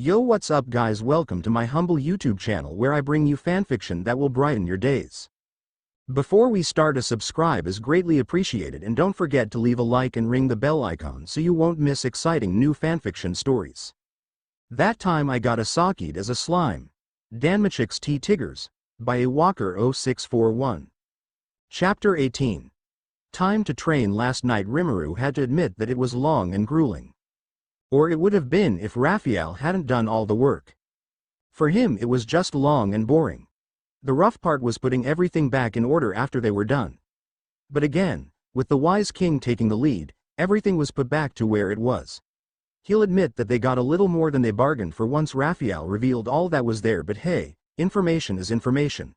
Yo, what's up guys, welcome to my humble YouTube channel where I bring you fanfiction that will brighten your days. Before we start, a subscribe is greatly appreciated, and don't forget to leave a like and ring the bell icon so you won't miss exciting new fanfiction stories. That time I got Isakied as a slime. DanmachixTTIGRS by awalker0641. Chapter 18. Time to train. Last night Rimuru had to admit that it was long and grueling. Or it would have been if Raphael hadn't done all the work. For him it was just long and boring. The rough part was putting everything back in order after they were done. But again, with the wise king taking the lead, everything was put back to where it was. He'll admit that they got a little more than they bargained for once Raphael revealed all that was there, but hey, information is information.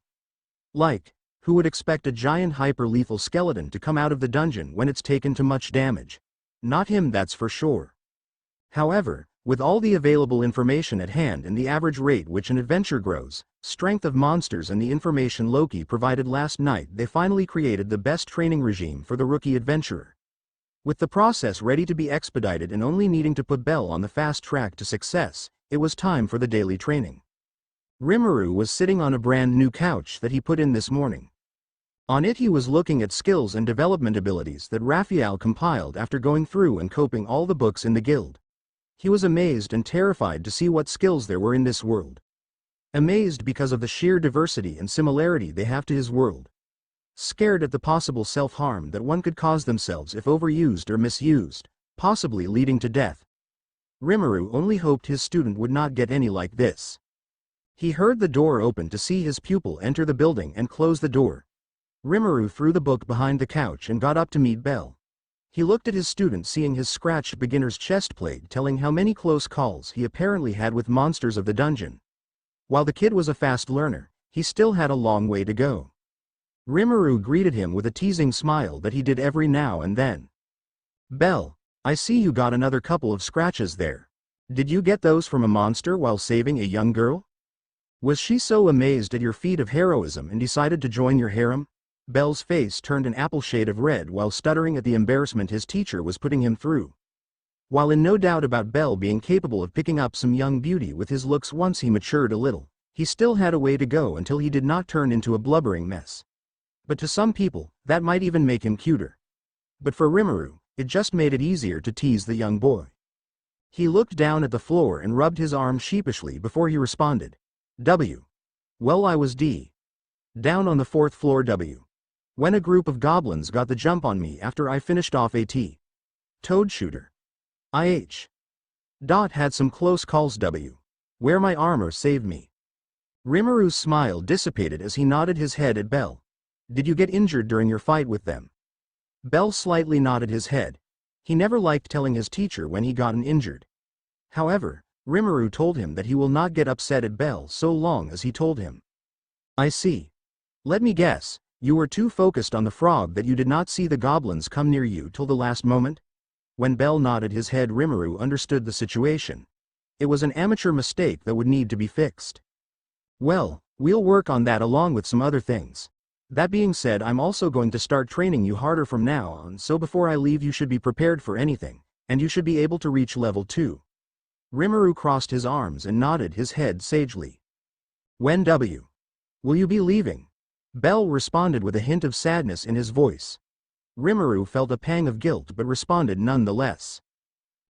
Like, who would expect a giant hyper-lethal skeleton to come out of the dungeon when it's taken too much damage? Not him, that's for sure. However, with all the available information at hand and the average rate which an adventure grows, strength of monsters and the information Loki provided last night, they finally created the best training regime for the rookie adventurer. With the process ready to be expedited and only needing to put Bell on the fast track to success, it was time for the daily training. Rimuru was sitting on a brand new couch that he put in this morning. On it he was looking at skills and development abilities that Raphael compiled after going through and copying all the books in the guild. He was amazed and terrified to see what skills there were in this world. Amazed because of the sheer diversity and similarity they have to his world. Scared at the possible self-harm that one could cause themselves if overused or misused, possibly leading to death. Rimuru only hoped his student would not get any like this. He heard the door open to see his pupil enter the building and close the door. Rimuru threw the book behind the couch and got up to meet Bell. He looked at his student, seeing his scratched beginner's chest plate telling how many close calls he apparently had with monsters of the dungeon. While the kid was a fast learner, he still had a long way to go. Rimuru greeted him with a teasing smile that he did every now and then. "Bell, I see you got another couple of scratches there. Did you get those from a monster while saving a young girl? Was she so amazed at your feat of heroism and decided to join your harem?" Bell's face turned an apple shade of red while stuttering at the embarrassment his teacher was putting him through. While in no doubt about Bell being capable of picking up some young beauty with his looks once he matured a little, he still had a way to go until he did not turn into a blubbering mess. But to some people, that might even make him cuter. But for Rimuru, it just made it easier to tease the young boy. He looked down at the floor and rubbed his arm sheepishly before he responded. "W. Well, I was down on the 4th floor when a group of goblins got the jump on me after I finished off a toad shooter. Had some close calls where my armor saved me." Rimuru's smile dissipated as he nodded his head at Bell. "Did you get injured during your fight with them?" Bell slightly nodded his head. He never liked telling his teacher when he gotten injured. However, Rimuru told him that he will not get upset at Bell so long as he told him. "I see. Let me guess. You were too focused on the frog that you did not see the goblins come near you till the last moment?" When Bell nodded his head, Rimuru understood the situation. It was an amateur mistake that would need to be fixed. "Well, we'll work on that along with some other things. That being said, I'm also going to start training you harder from now on, so before I leave you should be prepared for anything, and you should be able to reach level 2. Rimuru crossed his arms and nodded his head sagely. "When will you be leaving?" Bell responded with a hint of sadness in his voice. Rimuru felt a pang of guilt but responded nonetheless.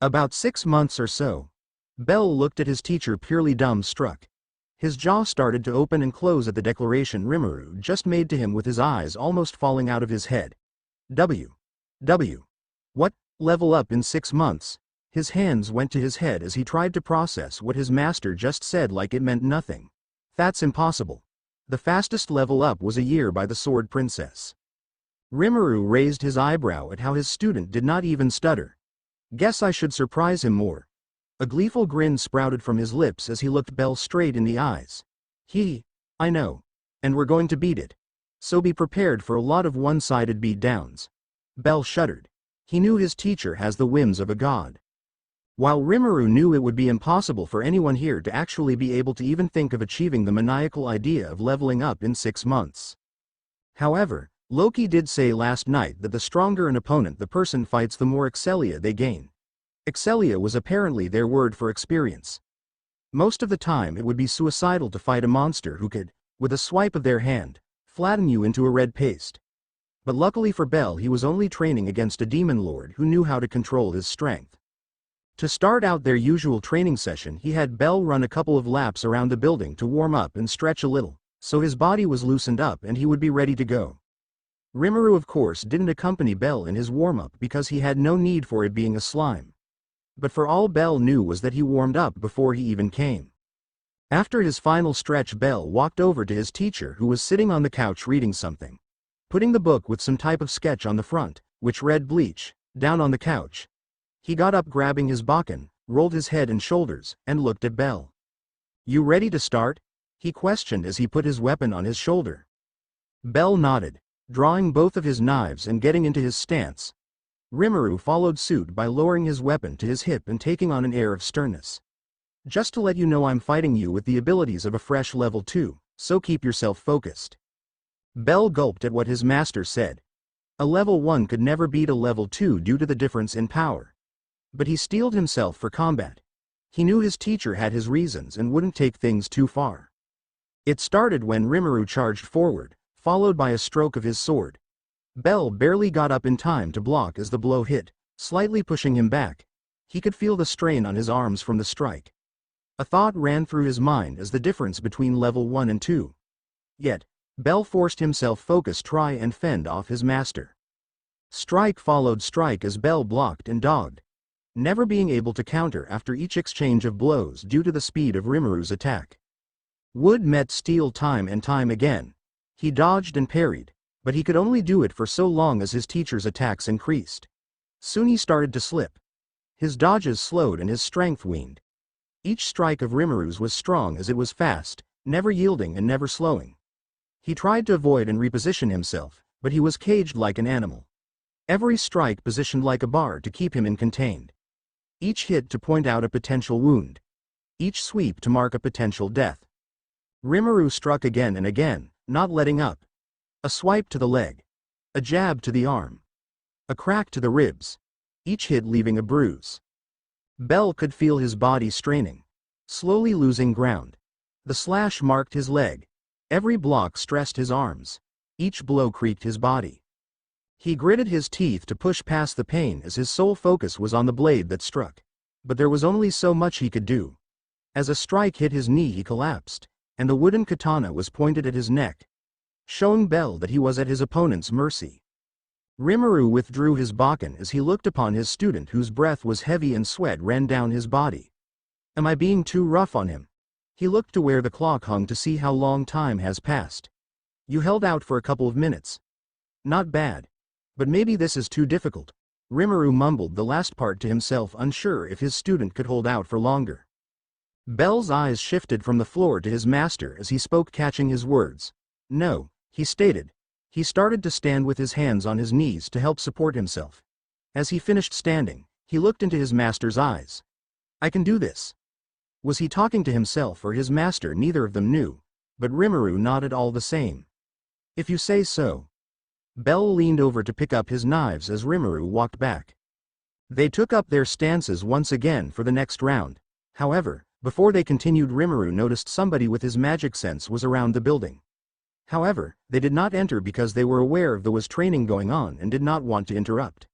"About 6 months or so." Bell looked at his teacher purely dumbstruck. His jaw started to open and close at the declaration Rimuru just made to him, with his eyes almost falling out of his head. What? Level up in 6 months? His hands went to his head as he tried to process what his master just said like it meant nothing. That's impossible. The fastest level up was a year by the Sword Princess. Rimuru raised his eyebrow at how his student did not even stutter. "Guess I should surprise him more." A gleeful grin sprouted from his lips as he looked Bell straight in the eyes. "I know. And we're going to beat it. So be prepared for a lot of one-sided beat-downs." Bell shuddered. He knew his teacher has the whims of a god. While Rimuru knew it would be impossible for anyone here to actually be able to even think of achieving the maniacal idea of leveling up in 6 months. However, Loki did say last night that the stronger an opponent the person fights, the more excellia they gain. Excellia was apparently their word for experience. Most of the time it would be suicidal to fight a monster who could, with a swipe of their hand, flatten you into a red paste. But luckily for Bell, he was only training against a demon lord who knew how to control his strength. To start out their usual training session, he had Bell run a couple of laps around the building to warm up and stretch a little, so his body was loosened up and he would be ready to go. Rimuru of course didn't accompany Bell in his warm-up because he had no need for it being a slime. But for all Bell knew was that he warmed up before he even came. After his final stretch, Bell walked over to his teacher, who was sitting on the couch reading something. Putting the book with some type of sketch on the front, which read Bleach, down on the couch. He got up, grabbing his bakken, rolled his head and shoulders, and looked at Bell. "You ready to start?" he questioned as he put his weapon on his shoulder. Bell nodded, drawing both of his knives and getting into his stance. Rimuru followed suit by lowering his weapon to his hip and taking on an air of sternness. "Just to let you know, I'm fighting you with the abilities of a fresh level 2, so keep yourself focused." Bell gulped at what his master said. A level 1 could never beat a level 2 due to the difference in power. But he steeled himself for combat. He knew his teacher had his reasons and wouldn't take things too far. It started when Rimuru charged forward, followed by a stroke of his sword. Bell barely got up in time to block as the blow hit, slightly pushing him back. He could feel the strain on his arms from the strike. A thought ran through his mind as the difference between level 1 and 2. Yet, Bell forced himself focus, try and fend off his master. Strike followed strike as Bell blocked and dodged, never being able to counter after each exchange of blows due to the speed of Rimuru's attack. Wood met steel time and time again. He dodged and parried, but he could only do it for so long as his teacher's attacks increased. Soon he started to slip. His dodges slowed and his strength waned. Each strike of Rimuru's was strong as it was fast, never yielding and never slowing. He tried to avoid and reposition himself, but he was caged like an animal. Every strike positioned like a bar to keep him contained. Each hit to point out a potential wound. Each sweep to mark a potential death. Rimuru struck again and again, not letting up. A swipe to the leg. A jab to the arm. A crack to the ribs. Each hit leaving a bruise. Bell could feel his body straining, slowly losing ground. The slash marked his leg. Every block stressed his arms. Each blow creaked his body. He gritted his teeth to push past the pain as his sole focus was on the blade that struck. But there was only so much he could do. As a strike hit his knee, he collapsed, and the wooden katana was pointed at his neck, showing Bell that he was at his opponent's mercy. Rimuru withdrew his bakken as he looked upon his student, whose breath was heavy and sweat ran down his body. "Am I being too rough on him?" He looked to where the clock hung to see how long time has passed. "You held out for a couple of minutes." "Not bad. But maybe this is too difficult." Rimuru mumbled the last part to himself, unsure if his student could hold out for longer. Bell's eyes shifted from the floor to his master as he spoke, catching his words. "No," he stated. He started to stand with his hands on his knees to help support himself. As he finished standing, he looked into his master's eyes. "I can do this." Was he talking to himself or his master? Neither of them knew, but Rimuru nodded all the same. "If you say so." Bell leaned over to pick up his knives as Rimuru walked back. They took up their stances once again for the next round. However, before they continued, Rimuru noticed somebody with his magic sense was around the building. However, they did not enter because they were aware there was training going on and did not want to interrupt.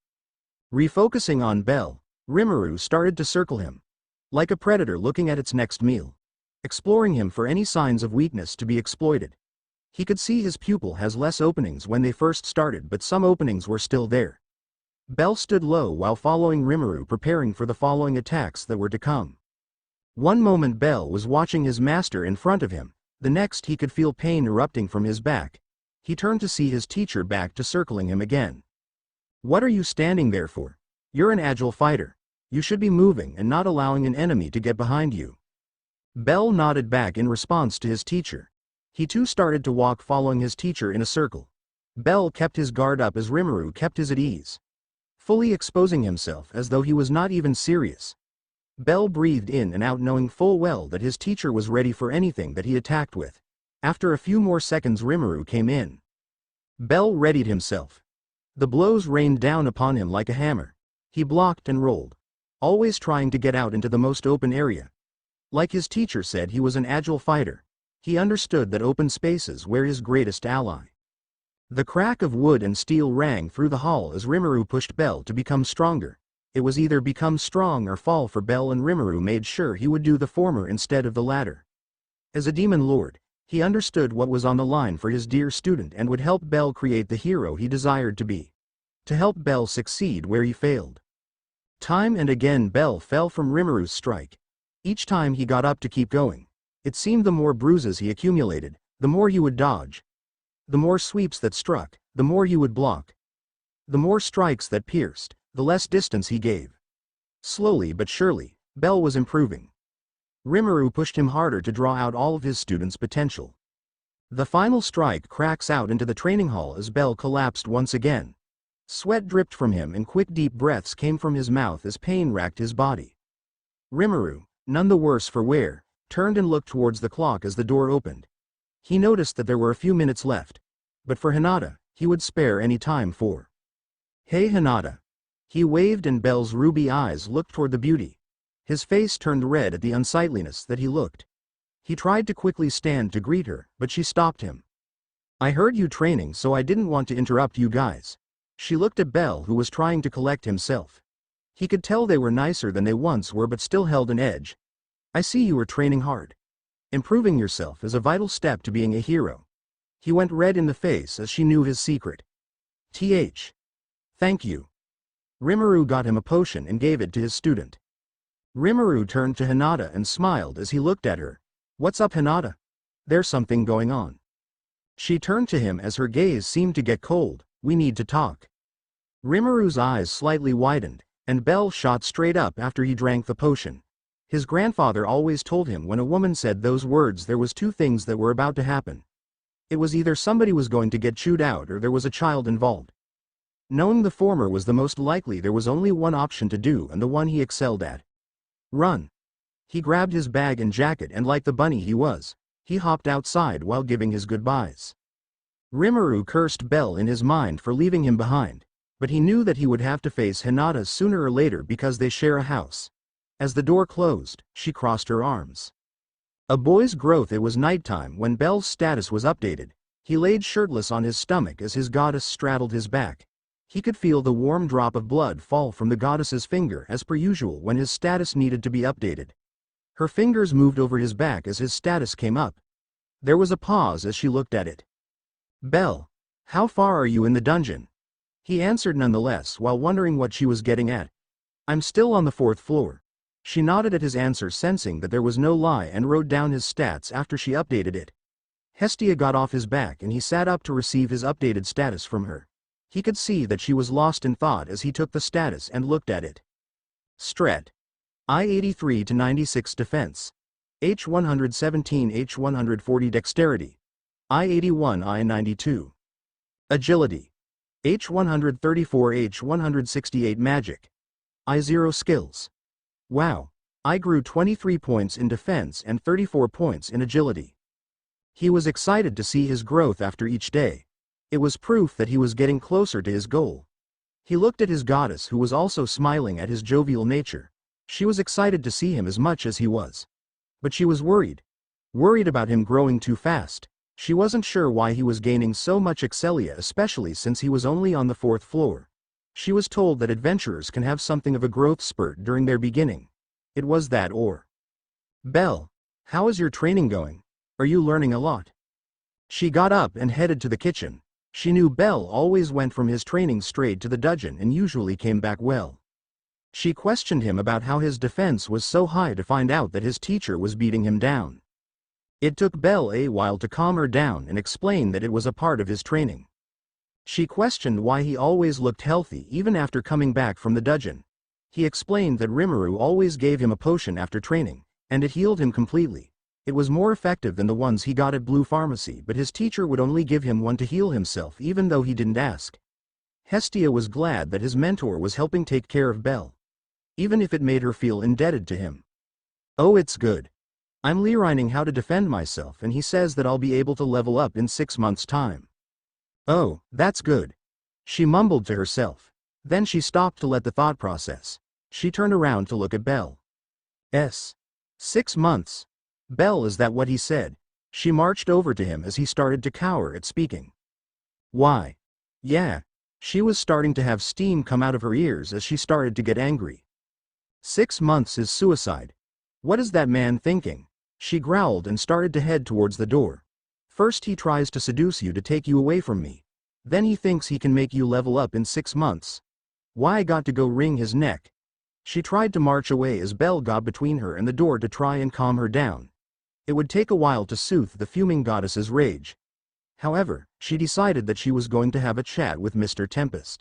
Refocusing on Bell, Rimuru started to circle him, like a predator looking at its next meal, exploring him for any signs of weakness to be exploited. He could see his pupil has less openings when they first started, but some openings were still there. Bell stood low while following Rimuru, preparing for the following attacks that were to come. One moment Bell was watching his master in front of him, the next he could feel pain erupting from his back. He turned to see his teacher back to circling him again. "What are you standing there for? You're an agile fighter. You should be moving and not allowing an enemy to get behind you." Bell nodded back in response to his teacher. He too started to walk, following his teacher in a circle. Bell kept his guard up as Rimuru kept his at ease, fully exposing himself as though he was not even serious. Bell breathed in and out, knowing full well that his teacher was ready for anything that he attacked with. After a few more seconds, Rimuru came in. Bell readied himself. The blows rained down upon him like a hammer. He blocked and rolled, always trying to get out into the most open area. Like his teacher said, he was an agile fighter. He understood that open spaces were his greatest ally. The crack of wood and steel rang through the hall as Rimuru pushed Bell to become stronger. It was either become strong or fall for Bell, and Rimuru made sure he would do the former instead of the latter. As a demon lord, he understood what was on the line for his dear student and would help Bell create the hero he desired to be. To help Bell succeed where he failed. Time and again Bell fell from Rimuru's strike. Each time he got up to keep going. It seemed the more bruises he accumulated, the more he would dodge. The more sweeps that struck, the more he would block. The more strikes that pierced, the less distance he gave. Slowly but surely, Bell was improving. Rimuru pushed him harder to draw out all of his students' potential. The final strike cracks out into the training hall as Bell collapsed once again. Sweat dripped from him and quick deep breaths came from his mouth as pain racked his body. Rimuru, none the worse for wear, turned and looked towards the clock as the door opened. He noticed that there were a few minutes left. But for Hinata, he would spare any time for. "Hey Hinata." He waved and Bell's ruby eyes looked toward the beauty. His face turned red at the unsightliness that he looked. He tried to quickly stand to greet her, but she stopped him. "I heard you training, so I didn't want to interrupt you guys." She looked at Bell, who was trying to collect himself. He could tell they were nicer than they once were but still held an edge. "I see you were training hard. Improving yourself is a vital step to being a hero." He went red in the face as she knew his secret. Thank you." Rimuru got him a potion and gave it to his student. Rimuru turned to Hinata and smiled as he looked at her. "What's up, Hinata? There's something going on." She turned to him as her gaze seemed to get cold. "We need to talk." Rimuru's eyes slightly widened, and Bell shot straight up after he drank the potion. His grandfather always told him when a woman said those words there was two things that were about to happen. It was either somebody was going to get chewed out or there was a child involved. Knowing the former was the most likely, there was only one option to do and the one he excelled at. Run. He grabbed his bag and jacket and like the bunny he was, he hopped outside while giving his goodbyes. Rimuru cursed Bell in his mind for leaving him behind, but he knew that he would have to face Hinata sooner or later because they share a house. As the door closed, she crossed her arms. A boy's growth. It was nighttime when Bell's status was updated. He laid shirtless on his stomach as his goddess straddled his back. He could feel the warm drop of blood fall from the goddess's finger as per usual when his status needed to be updated. Her fingers moved over his back as his status came up. There was a pause as she looked at it. "Bell, how far are you in the dungeon?" He answered nonetheless while wondering what she was getting at. "I'm still on the 4th floor." She nodded at his answer, sensing that there was no lie, and wrote down his stats after she updated it. Hestia got off his back and he sat up to receive his updated status from her. He could see that she was lost in thought as he took the status and looked at it. Strat. I-83 to 96 defense. H-117 H-140 dexterity. I-81 I-92. Agility. H-134 H-168 magic. I-0 skills. Wow. I grew 23 points in defense and 34 points in agility. He was excited to see his growth after each day. It was proof that he was getting closer to his goal. He looked at his goddess, who was also smiling at his jovial nature. She was excited to see him as much as he was. But she was worried. Worried about him growing too fast. She wasn't sure why he was gaining so much excellia, especially since he was only on the 4th floor. She was told that adventurers can have something of a growth spurt during their beginning. It was that or. "Bell, how is your training going? Are you learning a lot?" She got up and headed to the kitchen. She knew Bell always went from his training straight to the dungeon and usually came back well. She questioned him about how his defense was so high to find out that his teacher was beating him down. It took Bell a while to calm her down and explain that it was a part of his training. She questioned why he always looked healthy even after coming back from the dungeon. He explained that Rimuru always gave him a potion after training, and it healed him completely. It was more effective than the ones he got at Blue Pharmacy, but his teacher would only give him one to heal himself even though he didn't ask. Hestia was glad that his mentor was helping take care of Bell, even if it made her feel indebted to him. "Oh, it's good. I'm learning how to defend myself, and he says that I'll be able to level up in 6 months' time." "Oh, that's good," she mumbled to herself. Then she stopped to let the thought process. She turned around to look at Bell. 6 months. Belle, is that what he said? She marched over to him as he started to cower at speaking. Why? Yeah. She was starting to have steam come out of her ears as she started to get angry. 6 months is suicide. What is that man thinking? She growled and started to head towards the door. First he tries to seduce you to take you away from me. Then he thinks he can make you level up in 6 months. Why I got to go wring his neck? She tried to march away as Belle got between her and the door to try and calm her down. It would take a while to soothe the fuming goddess's rage. However, she decided that she was going to have a chat with Mr. Tempest.